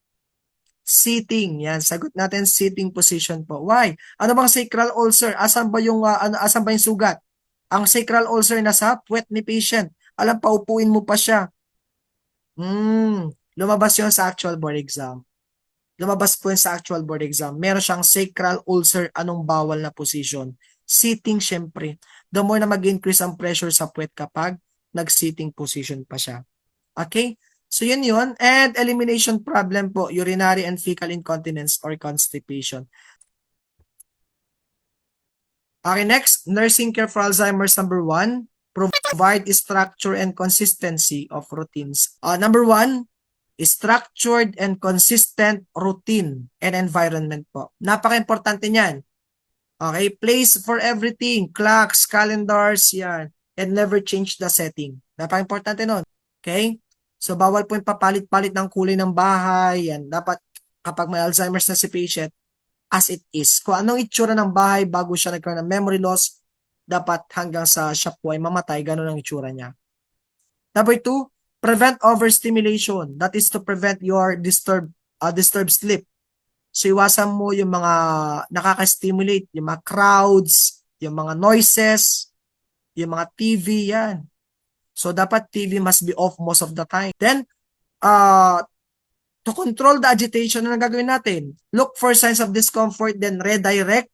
Sitting. Yan, sagot natin sitting position po. Why? Ano bang sacral ulcer? Asan ba yung sugat? Ang sacral ulcer nasa puwet ni patient. Alam, paupuin mo pa siya. Lumabas yun sa actual board exam. Lumabas po yun sa actual board exam. Meron siyang sacral ulcer. Anong bawal na position? Sitting, syempre. The more na mag-increase ang pressure sa puwet kapag nag-sitting position pa siya. Okay? So, yun yun. And elimination problem po, urinary and fecal incontinence or constipation. Okay, next, nursing care for Alzheimer's number 1, provide structure and consistency of routines. Number 1, structured and consistent routine and environment po. Napaka-importante niyan. Okay, place for everything, clocks, calendars, yan, and never change the setting. Napaka-importante nun. Okay? So, bawal po yung papalit-palit ng kulay ng bahay. Yan. Dapat, kapag may Alzheimer's na si patient, as it is. Kung anong itsura ng bahay bago siya nagkaroon ng memory loss, dapat hanggang sa siya po ay mamatay, ganun ang itsura niya. Number 2, prevent overstimulation. That is to prevent your disturbed sleep. So, iwasan mo yung mga nakaka-stimulate, yung mga crowds, yung mga noises, yung mga TV, yan. So, dapat TV must be off most of the time. Then, to control the agitation na gagawin natin, look for signs of discomfort, then redirect,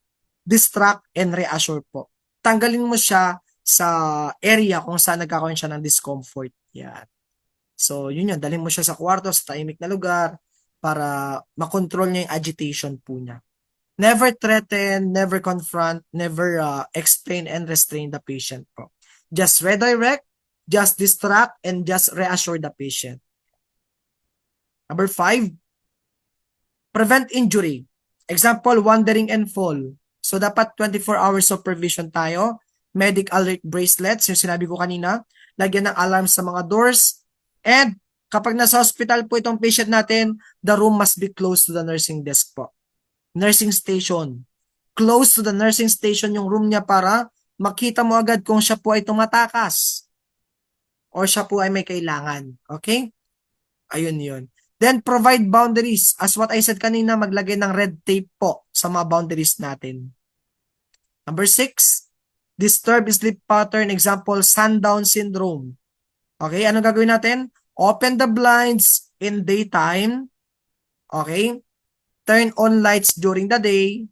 distract, and reassure po. Tanggalin mo siya sa area kung saan nagkakaroon siya ng discomfort. Yan. So, yun yun. Dalhin mo siya sa kwarto, sa tahimik na lugar, para makontrol niya yung agitation po niya. Never threaten, never confront, never explain and restrain the patient po. Just redirect, just distract, and just reassure the patient. Number 5, prevent injury. Example, wandering and fall. So, dapat 24 hours supervision tayo. Medic alert bracelets, yung sinabi ko kanina. Lagyan ng alarm sa mga doors. And, kapag nasa hospital po itong patient natin, the room must be close to the nursing desk po. Nursing station. Close to the nursing station yung room niya para makita mo agad kung siya po ay tumatakas. Or siya po ay may kailangan. Okay? Ayun yun. Then, provide boundaries. As what I said kanina, maglagay ng red tape po sa mga boundaries natin. Number 6, disturb sleep pattern. Example, sundown syndrome. Okay, anong gagawin natin? Open the blinds in daytime. Okay? Turn on lights during the day.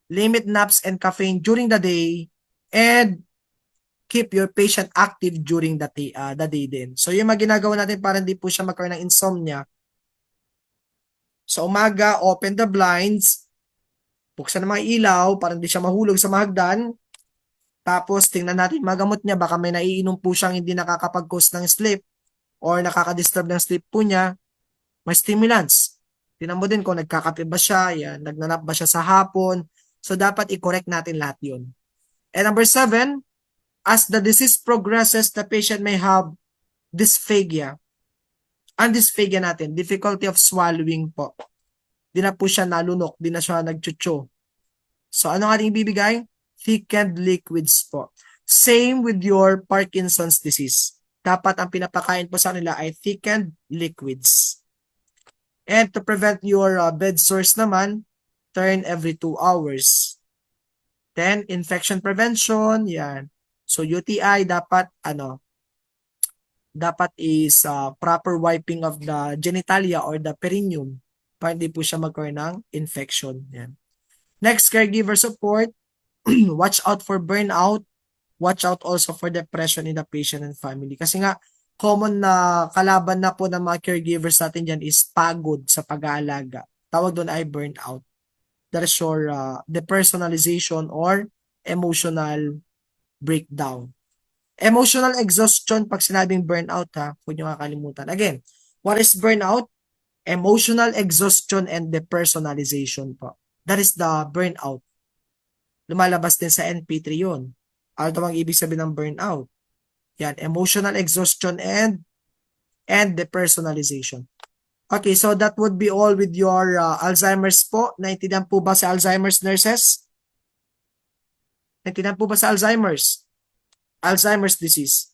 Limit naps and caffeine during the day. And keep your patient active during the day din. So, yung mga ginagawa natin para hindi po siya magkaroon ng insomnia. Sa umaga, open the blinds, buksan ang mga ilaw para hindi siya mahulog sa mahagdan. Tapos, tingnan natin mga gamot niya. Baka may naiinom po siyang hindi nakakapag-cause ng sleep or nakaka-disturb ng sleep po niya. May stimulants. Tingnan mo din kung nagkakape ba siya, yan, nagnanap ba siya sa hapon. So, dapat i-correct natin lahat yun. And number 7, as the disease progresses, the patient may have dysphagia. Ang dysphagia natin, difficulty of swallowing po. Di na po siya nalunok, di na siya nagchucho. So, ano nga ating ibibigay? Thickened liquids po. Same with your Parkinson's disease. Dapat ang pinapakain po sa nila ay thickened liquids. And to prevent your bed sores naman, turn every 2 hours. Then, infection prevention, yan. So, UTI dapat, dapat is proper wiping of the genitalia or the perineum para hindi po siya magkaroon ng infection. Yan. Next, caregiver support. Watch out for burnout. Watch out also for depression in the patient and family. Kasi nga, common na kalaban na po ng mga caregivers natin dyan is pagod sa pag-aalaga. Tawag doon ay burnout. That is your depersonalization or emotional breakdown. Emotional exhaustion, pag sinabing burnout ha, huwag nyo kakalimutan. Again, what is burnout? emotional exhaustion and depersonalization po. That is the burnout. Lumalabas din sa NP3 yun. Ano daw ang ibig sabihin ng burnout? Yan, emotional exhaustion and depersonalization. Okay, so that would be all with your Alzheimer's po. Naintindihan po ba sa Alzheimer's, nurses? Naintindihan po ba sa Alzheimer's? Alzheimer's disease.